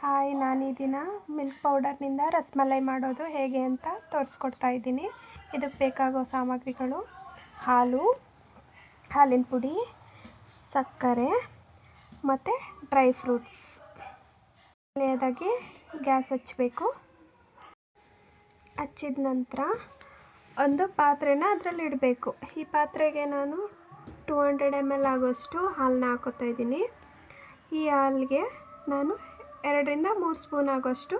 Hi, ನಾನು ಈ ದಿನ ಮಿಲ್ಕ್ ಪೌಡರ್ನಿಂದ ರಸಮಲೈ ಮಾಡೋದು ಹೇಗೆ ಅಂತ ತೋರಿಸ್ಕೊಡ್ತಾ ಇದ್ದೀನಿ. ಇದಕ್ಕೆ ಬೇಕಾಗೋ ಸಾಮಗ್ರಿಗಳು: ಹಾಲು, ಹಾಲಿನ ಪುಡಿ, ಸಕ್ಕರೆ ಮತ್ತು ಡ್ರೈ ಫ್ರೂಟ್ಸ್. ಮೊದಲನೇದಾಗಿ ಗ್ಯಾಸ್ ಹಚ್ಚಬೇಕು. ಹಚ್ಚಿದ ನಂತರ ಒಂದು ಪಾತ್ರೆನ ಅದರಲ್ಲಿ ಇಡಬೇಕು. ಈ ಪಾತ್ರೆಗೆ ನಾನು 200 ml ಆಗೋಷ್ಟು ಹಾಲನ್ನ ಹಾಕೋತಾ ಇದ್ದೀನಿ. ಈ ಹಾಲಿಗೆ ನಾನು 2 ರಿಂದ 3 ಸ್ಪೂನ್ ಆಗೋಷ್ಟು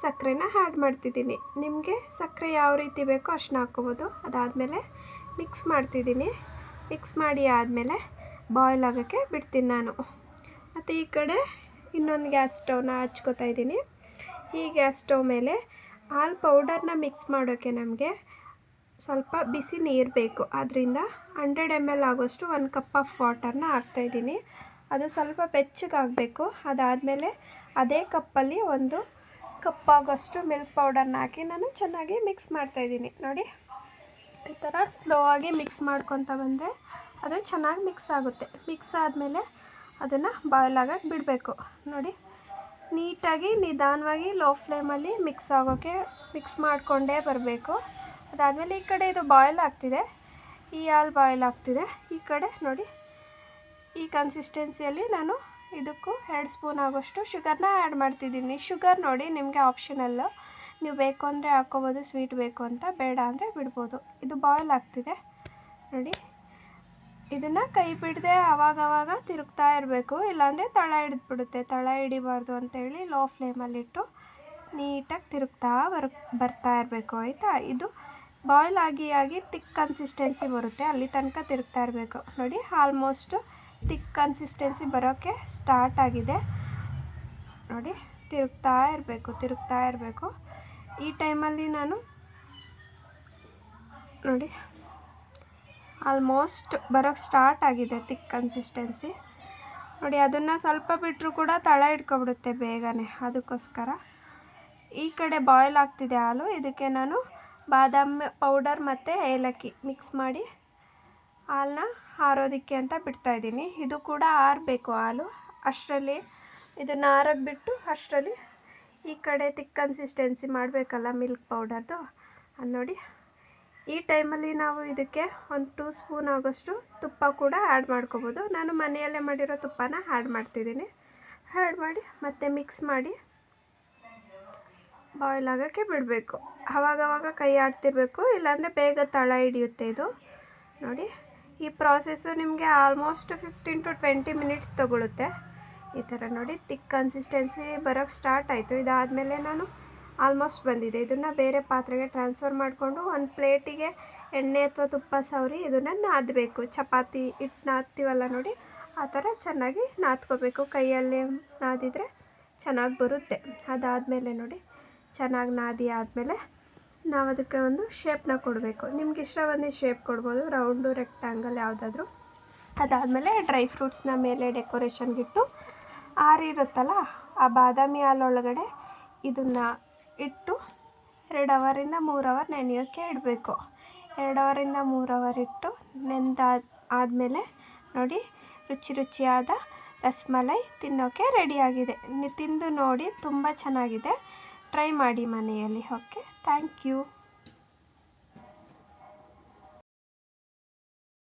ಸಕ್ಕರೆನ ಆ್ಯಡ್ ಮಾಡ್ತಿದ್ದೀನಿ. ನಿಮಗೆ ಸಕ್ಕರೆ ಯಾವ ರೀತಿ ಬೇಕೋ ಅಷ್ಟನ್ನ ಹಾಕ್ಕೋಬೋದು. ಅದಾದಮೇಲೆ ಮಿಕ್ಸ್ ಮಾಡ್ತಿದ್ದೀನಿ. ಮಿಕ್ಸ್ ಮಾಡಿ ಆದಮೇಲೆ ಬಾಯ್ಲ್ ಆಗೋಕ್ಕೆ ಬಿಡ್ತೀನಿ ನಾನು. ಮತ್ತು ಈ ಕಡೆ ಇನ್ನೊಂದು ಗ್ಯಾಸ್ ಸ್ಟವ್ನ ಹಚ್ಕೋತಾ ಇದ್ದೀನಿ. ಈ ಗ್ಯಾಸ್ ಸ್ಟವ್ ಮೇಲೆ ಹಾಲು ಪೌಡರ್ನ ಮಿಕ್ಸ್ ಮಾಡೋಕ್ಕೆ ನಮಗೆ ಸ್ವಲ್ಪ ಬಿಸಿ ನೀರು ಬೇಕು. ಆದ್ದರಿಂದ 100 ml ಆಗೋಷ್ಟು 1 ಕಪ್ ಆಫ್ ವಾಟರ್ನ ಹಾಕ್ತಾಯಿದ್ದೀನಿ. ಅದು ಸ್ವಲ್ಪ ಬೆಚ್ಚಗಾಗಬೇಕು. ಅದಾದಮೇಲೆ ಅದೇ ಕಪ್ಪಲ್ಲಿ 1 ಕಪ್ ಆಗೋಷ್ಟು ಮಿಲ್ಕ್ ಪೌಡರ್ನ ಹಾಕಿ ನಾನು ಚೆನ್ನಾಗಿ ಮಿಕ್ಸ್ ಮಾಡ್ತಾಯಿದ್ದೀನಿ. ನೋಡಿ, ಈ ಥರ ಸ್ಲೋ ಆಗಿ ಮಿಕ್ಸ್ ಮಾಡ್ಕೊತ ಬಂದರೆ ಅದು ಚೆನ್ನಾಗಿ ಮಿಕ್ಸ್ ಆಗುತ್ತೆ. ಮಿಕ್ಸ್ ಆದಮೇಲೆ ಅದನ್ನು ಬಾಯ್ಲ್ ಆಗೋಕ್ಕೆ ಬಿಡಬೇಕು. ನೋಡಿ, ನೀಟಾಗಿ ನಿಧಾನವಾಗಿ ಲೋ ಫ್ಲೇಮಲ್ಲಿ ಮಿಕ್ಸ್ ಆಗೋಕ್ಕೆ ಮಿಕ್ಸ್ ಮಾಡಿಕೊಂಡೇ ಬರಬೇಕು. ಅದಾದಮೇಲೆ ಈ ಕಡೆ ಇದು ಬಾಯ್ಲ್ ಆಗ್ತಿದೆ, ಈ ಹಾಲು ಬಾಯ್ಲ್ ಆಗ್ತಿದೆ. ಈ ಕಡೆ ನೋಡಿ, ಈ ಕನ್ಸಿಸ್ಟೆನ್ಸಿಯಲ್ಲಿ ನಾನು ಇದಕ್ಕೂ 2 ಸ್ಪೂನ್ ಆಗೋಷ್ಟು ಶುಗರ್ನ ಆ್ಯಡ್ ಮಾಡ್ತಿದ್ದೀನಿ. ಶುಗರ್ ನೋಡಿ ನಿಮಗೆ ಆಪ್ಷನಲ್ಲು, ನೀವು ಬೇಕು ಅಂದರೆ ಹಾಕ್ಕೋಬೋದು, ಸ್ವೀಟ್ ಬೇಕು ಅಂತ, ಬೇಡ ಅಂದರೆ ಬಿಡ್ಬೋದು. ಇದು ಬಾಯ್ಲ್ ಆಗ್ತಿದೆ ನೋಡಿ. ಇದನ್ನು ಕೈ ಬಿಡದೆ ಆವಾಗವಾಗ ತಿರುಗ್ತಾ ಇರಬೇಕು, ಇಲ್ಲಾಂದರೆ ತಳ ಹಿಡಿದ್ಬಿಡುತ್ತೆ. ತಳ ಹಿಡಿಬಾರ್ದು ಅಂತೇಳಿ ಲೋ ಫ್ಲೇಮಲ್ಲಿಟ್ಟು ನೀಟಾಗಿ ತಿರುಗ್ತಾ ಬರ್ತಾ ಇರಬೇಕು, ಆಯಿತಾ. ಇದು ಬಾಯ್ಲ್ ಆಗಿ ತಿಕ್ ಕನ್ಸಿಸ್ಟೆನ್ಸಿ ಬರುತ್ತೆ, ಅಲ್ಲಿ ತನಕ ತಿರುಗ್ತಾ ಇರಬೇಕು. ನೋಡಿ, ಆಲ್ಮೋಸ್ಟು ತಿಕ್ ಕನ್ಸಿಸ್ಟೆನ್ಸಿ ಬರೋಕ್ಕೆ ಸ್ಟಾರ್ಟ್ ಆಗಿದೆ. ನೋಡಿ, ತಿರುಗ್ತಾ ಇರಬೇಕು. ಈ ಟೈಮಲ್ಲಿ ನಾನು ನೋಡಿ ಆಲ್ಮೋಸ್ಟ್ ಬರೋಕ್ಕೆ ಸ್ಟಾರ್ಟ್ ಆಗಿದೆ ತಿಕ್ ಕನ್ಸಿಸ್ಟೆನ್ಸಿ. ನೋಡಿ, ಅದನ್ನು ಸ್ವಲ್ಪ ಬಿಟ್ಟರೂ ಕೂಡ ತಳ ಹಿಡ್ಕೊಬಿಡುತ್ತೆ ಬೇಗನೆ, ಅದಕ್ಕೋಸ್ಕರ. ಈ ಕಡೆ ಬಾಯ್ಲ್ ಆಗ್ತಿದೆ ಹಾಲು. ಇದಕ್ಕೆ ನಾನು ಬಾದಾಮಿ ಪೌಡರ್ ಮತ್ತು ಏಲಕ್ಕಿ ಮಿಕ್ಸ್ ಮಾಡಿ ಹಾಲನ್ನ ಆರೋದಕ್ಕೆ ಅಂತ ಬಿಡ್ತಾಯಿದ್ದೀನಿ. ಇದು ಕೂಡ ಆರಬೇಕು ಹಾಲು. ಅಷ್ಟರಲ್ಲಿ ಇದನ್ನು ಆರೋಕ್ಕೆ ಬಿಟ್ಟು ಅಷ್ಟರಲ್ಲಿ ಈ ಕಡೆ ತಿಕ್ ಕನ್ಸಿಸ್ಟೆನ್ಸಿ ಮಾಡಬೇಕಲ್ಲ ಮಿಲ್ಕ್ ಪೌಡರ್ದು. ಅದು ನೋಡಿ, ಈ ಟೈಮಲ್ಲಿ ನಾವು ಇದಕ್ಕೆ 1 2 ಸ್ಪೂನ್ ಆಗೋಷ್ಟು ತುಪ್ಪ ಕೂಡ ಆ್ಯಡ್ ಮಾಡ್ಕೋಬೋದು. ನಾನು ಮನೆಯಲ್ಲೇ ಮಾಡಿರೋ ತುಪ್ಪನ ಆ್ಯಡ್ ಮಾಡ್ತಿದ್ದೀನಿ. ಆ್ಯಡ್ ಮಾಡಿ ಮತ್ತೆ ಮಿಕ್ಸ್ ಮಾಡಿ ಬಾಯ್ಲ್ ಆಗೋಕ್ಕೆ ಬಿಡಬೇಕು. ಆವಾಗವಾಗ ಕೈ ಆಡ್ತಿರ್ಬೇಕು, ಇಲ್ಲಾಂದರೆ ಬೇಗ ತಳ ಹಿಡಿಯುತ್ತೆ ಇದು. ನೋಡಿ, ಈ ಪ್ರಾಸೆಸ್ಸು ನಿಮಗೆ ಆಲ್ಮೋಸ್ಟ್ 15 to 20 ಮಿನಿಟ್ಸ್ ತೊಗೊಳುತ್ತೆ. ಈ ಥರ ನೋಡಿ, ತಿಕ್ ಕನ್ಸಿಸ್ಟೆನ್ಸಿ ಬರೋಕ್ಕೆ ಸ್ಟಾರ್ಟ್ ಆಯಿತು. ಇದಾದಮೇಲೆ ನಾನು ಆಲ್ಮೋಸ್ಟ್ ಬಂದಿದೆ. ಇದನ್ನು ಬೇರೆ ಪಾತ್ರೆಗೆ ಟ್ರಾನ್ಸ್ಫರ್ ಮಾಡಿಕೊಂಡು ಒಂದು ಪ್ಲೇಟಿಗೆ ಎಣ್ಣೆ ಅಥವಾ ತುಪ್ಪ ಸವರಿ ಇದನ್ನು ನಾದಬೇಕು. ಚಪಾತಿ ಹಿಟ್ಟು ನಾದ್ತೀವಲ್ಲ ನೋಡಿ, ಆ ಥರ ಚೆನ್ನಾಗಿ ನಾದ್ಕೋಬೇಕು. ಕೈಯಲ್ಲೇ ನಾದಿದರೆ ಚೆನ್ನಾಗಿ ಬರುತ್ತೆ. ಅದಾದಮೇಲೆ ನೋಡಿ, ಚೆನ್ನಾಗಿ ನಾದಿ ಆದಮೇಲೆ ನಾವು ಅದಕ್ಕೆ ಒಂದು ಶೇಪ್ನ ಕೊಡಬೇಕು. ನಿಮ್ಗೆ ಇಷ್ಟ ಬಂದಿದ್ದ ಶೇಪ್ ಕೊಡ್ಬೋದು, ರೌಂಡು, ರೆಕ್ಟ್ಯಾಂಗಲ್ ಯಾವುದಾದ್ರೂ. ಅದಾದಮೇಲೆ ಡ್ರೈ ಫ್ರೂಟ್ಸ್ನ ಮೇಲೆ ಡೆಕೋರೇಷನ್ಗಿಟ್ಟು ಆರಿರುತ್ತಲ್ಲ ಆ ಬಾದಾಮಿ ಹಾಲೊಳಗಡೆ ಇದನ್ನು ಇಟ್ಟು 2 ಅವರಿಂದ 3 ಅವರ್ ನೆನೆಯೋಕ್ಕೆ ಇಡಬೇಕು. 2 ಅವರಿಂದ 3 ಅವರ್ ಇಟ್ಟು ಆದಮೇಲೆ ನೋಡಿ, ರುಚಿಯಾದ ರಸಮಲೈ ತಿನ್ನೋಕ್ಕೆ ರೆಡಿಯಾಗಿದೆ. ತಿಂದು ನೋಡಿ, ತುಂಬ ಚೆನ್ನಾಗಿದೆ. ಟ್ರೈ ಮಾಡಿ ಮನೆಯಲ್ಲಿ. Okay, thank you.